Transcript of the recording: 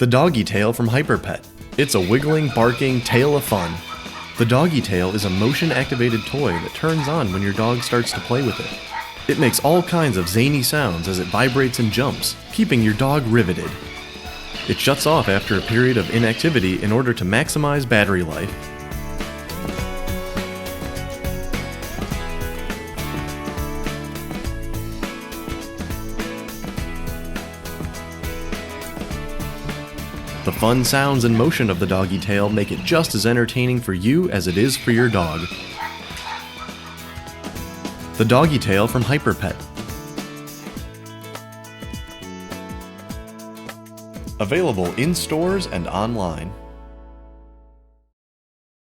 The Doggie Tail from Hyperpet. It's a wiggling, barking tail of fun. The Doggie Tail is a motion-activated toy that turns on when your dog starts to play with it. It makes all kinds of zany sounds as it vibrates and jumps, keeping your dog riveted. It shuts off after a period of inactivity in order to maximize battery life. The fun sounds and motion of the Doggie Tail make it just as entertaining for you as it is for your dog. The Doggie Tail from Hyperpet. Available in stores and online.